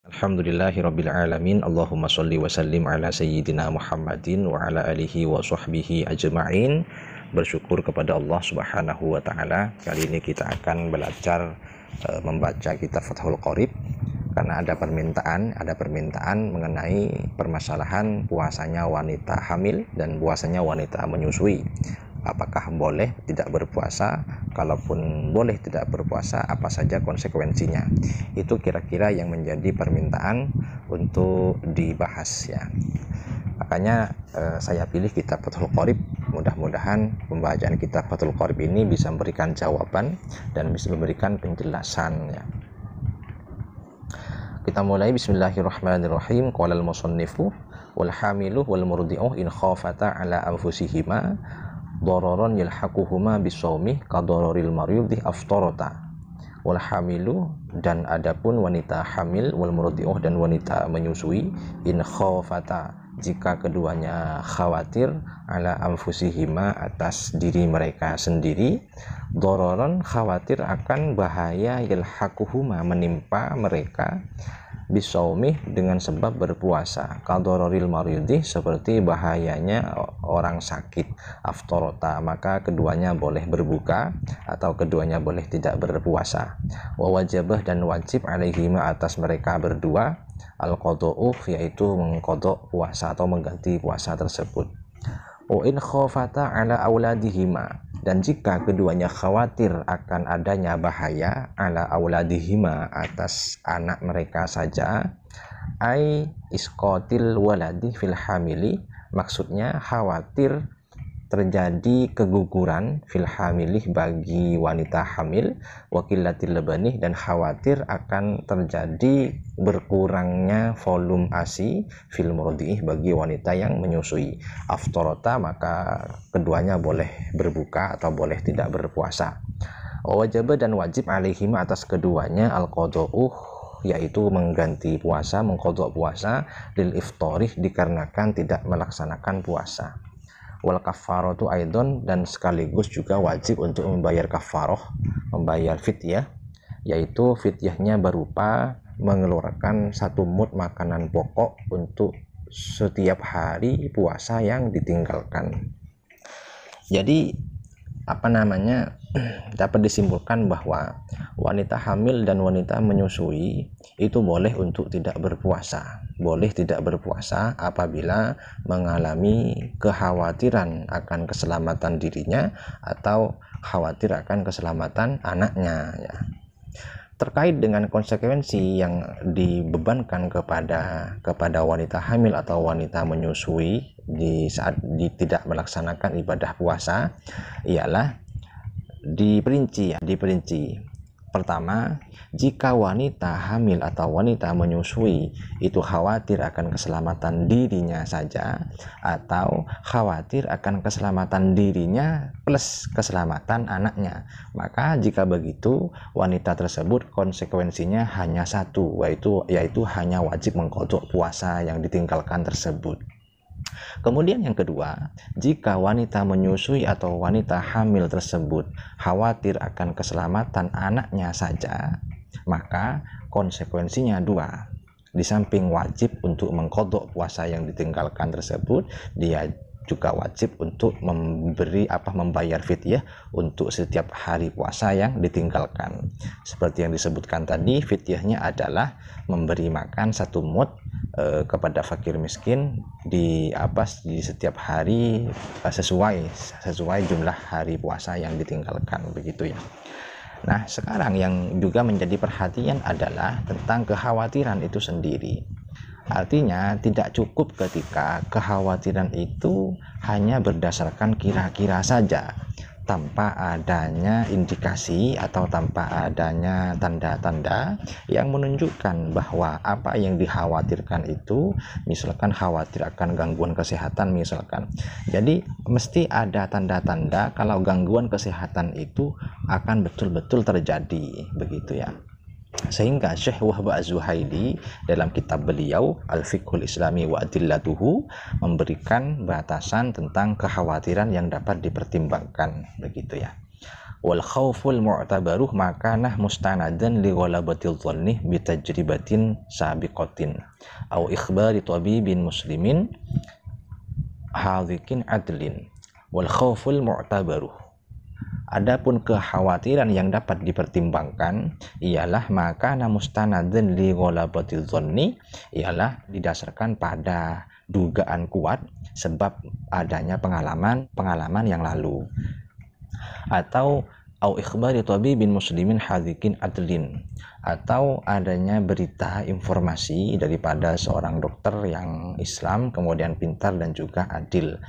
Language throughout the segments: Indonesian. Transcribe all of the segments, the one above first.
Alhamdulillahirabbil alamin. Allahumma sholli wa sallim ala sayyidina Muhammadin wa ala alihi wa sahbihi ajma'in. Bersyukur kepada Allah Subhanahu wa taala. Kali ini kita akan belajar membaca kitab Fathul Qorib karena ada permintaan mengenai permasalahan puasanya wanita hamil dan puasanya wanita menyusui. Apakah boleh tidak berpuasa? Kalaupun boleh tidak berpuasa, apa saja konsekuensinya? Itu kira-kira yang menjadi permintaan untuk dibahas ya. Makanya saya pilih kitab Fathul Qorib. Mudah-mudahan pembacaan kitab Fathul Qorib ini bisa memberikan jawaban dan bisa memberikan penjelasan ya. Kita mulai. Bismillahirrahmanirrahim. Qala al-musannifu wal hamilu wal murdi'u in khafata ala anfusihima dororon yalhaquhuma bisawmi kadororil mariyudhi aftarata. Wal hamilu, dan adapun wanita hamil, wal murdi'uh, dan wanita menyusui, in khawfata, jika keduanya khawatir, ala anfusihima, atas diri mereka sendiri, dororon, khawatir akan bahaya, yalhaquhuma, menimpa mereka, bisawmi, dengan sebab berpuasa, kadororil mariyudhi, seperti bahayanya orang sakit, aftarata, maka keduanya boleh berbuka atau keduanya boleh tidak berpuasa. Wa wajabah, dan wajib alaihima, atas mereka berdua, al-qada'u, yaitu mengqada' puasa atau mengganti puasa tersebut. Wa in khafata ala auladihima, dan jika keduanya khawatir akan adanya bahaya, ala auladihima, atas anak mereka saja, ai isqatil waladi fil hamili, maksudnya khawatir terjadi keguguran fil hamilih, bagi wanita hamil, wakilatil lebani, dan khawatir akan terjadi berkurangnya volume ASI fil murdi'ih, bagi wanita yang menyusui, aftarata, maka keduanya boleh berbuka atau boleh tidak berpuasa. Wajib, dan wajib alaihim, atas keduanya, al-qada'uh, yaitu mengganti puasa, mengqada' puasa, lil iftarih, dikarenakan tidak melaksanakan puasa. Wal kafaratu aidon, dan sekaligus juga wajib untuk membayar kafaroh, membayar fidyah, yaitu fidyahnya berupa mengeluarkan 1 mud makanan pokok untuk setiap hari puasa yang ditinggalkan. Jadi dapat disimpulkan bahwa wanita hamil dan wanita menyusui itu boleh untuk tidak berpuasa. Boleh tidak berpuasa apabila mengalami kekhawatiran akan keselamatan dirinya atau khawatir akan keselamatan anaknya ya. Terkait dengan konsekuensi yang dibebankan kepada wanita hamil atau wanita menyusui di saat tidak melaksanakan ibadah puasa, ialah diperinci. Pertama, jika wanita hamil atau wanita menyusui itu khawatir akan keselamatan dirinya saja atau khawatir akan keselamatan dirinya plus keselamatan anaknya, maka jika begitu wanita tersebut konsekuensinya hanya satu, yaitu hanya wajib mengqada' puasa yang ditinggalkan tersebut. Kemudian yang kedua, jika wanita menyusui atau wanita hamil tersebut khawatir akan keselamatan anaknya saja, maka konsekuensinya 2. Di samping wajib untuk mengqada' puasa yang ditinggalkan tersebut, dia juga wajib untuk membayar fidyah untuk setiap hari puasa yang ditinggalkan. Seperti yang disebutkan tadi, fidyahnya adalah memberi makan 1 mud kepada fakir miskin di setiap hari sesuai jumlah hari puasa yang ditinggalkan, begitu ya. Nah, sekarang yang juga menjadi perhatian adalah tentang kekhawatiran itu sendiri. Artinya tidak cukup ketika kekhawatiran itu hanya berdasarkan kira-kira saja, tanpa adanya indikasi atau tanpa adanya tanda-tanda yang menunjukkan bahwa apa yang dikhawatirkan itu, misalkan khawatir akan gangguan kesehatan misalkan. Jadi mesti ada tanda-tanda kalau gangguan kesehatan itu akan betul-betul terjadi, begitu ya. Sehingga Syekh Wahbah Az-Zuhaili dalam kitab beliau Al-Fiqhul Islami wa Adillatuhu memberikan batasan tentang kekhawatiran yang dapat dipertimbangkan, begitu ya. Wal khauful mu'tabaruh makanah mustanadan li ghalabatil dhanni bi tajribatin sabiqatin au ikhbari tabibin muslimin hadhikin adlin. Wal khauful mu'tabaruh, adapun kekhawatiran yang dapat dipertimbangkan ialah makana mustanadan li ghalabatil dhanni, ialah didasarkan pada dugaan kuat sebab adanya pengalaman yang lalu, atau au ikhbari tabibin muslimin hadhikin adlin, atau adanya berita informasi daripada seorang dokter yang Islam kemudian pintar dan juga adil.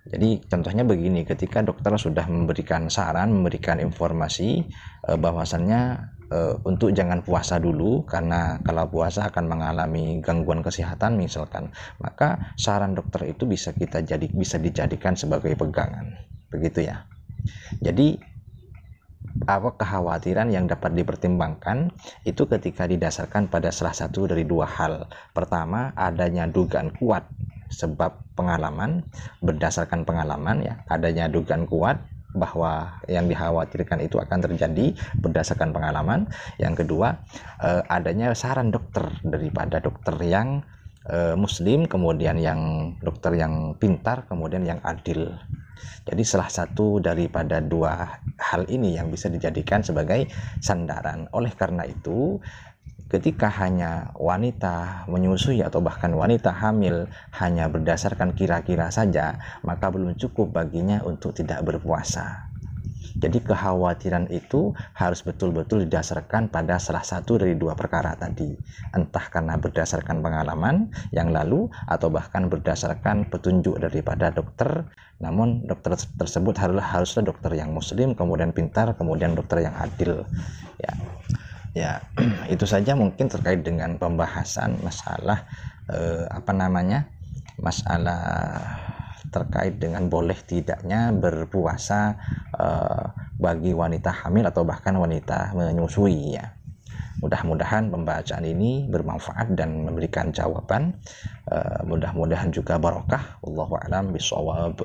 Jadi contohnya begini, ketika dokter sudah memberikan saran, memberikan informasi bahwasannya untuk jangan puasa dulu karena kalau puasa akan mengalami gangguan kesehatan misalkan, maka saran dokter itu bisa dijadikan sebagai pegangan, begitu ya. Jadi apa kekhawatiran yang dapat dipertimbangkan itu ketika didasarkan pada salah satu dari dua hal. Pertama, adanya dugaan kuat sebab pengalaman, berdasarkan pengalaman ya, adanya dugaan kuat bahwa yang dikhawatirkan itu akan terjadi berdasarkan pengalaman. Yang kedua, adanya saran dokter daripada dokter yang muslim, kemudian yang dokter yang pintar, kemudian yang adil. Jadi salah satu daripada dua hal ini yang bisa dijadikan sebagai sandaran. Oleh karena itu, ketika hanya wanita menyusui atau bahkan wanita hamil hanya berdasarkan kira-kira saja, maka belum cukup baginya untuk tidak berpuasa. Jadi kekhawatiran itu harus betul-betul didasarkan pada salah satu dari dua perkara tadi, entah karena berdasarkan pengalaman yang lalu atau bahkan berdasarkan petunjuk daripada dokter. Namun dokter tersebut haruslah dokter yang muslim, kemudian pintar, kemudian dokter yang adil. Ya, itu saja mungkin terkait dengan pembahasan masalah masalah terkait dengan boleh tidaknya berpuasa bagi wanita hamil atau bahkan wanita menyusui ya. Mudah-mudahan pembacaan ini bermanfaat dan memberikan jawaban. Mudah-mudahan juga barokah. Wallahu a'lam bishawab.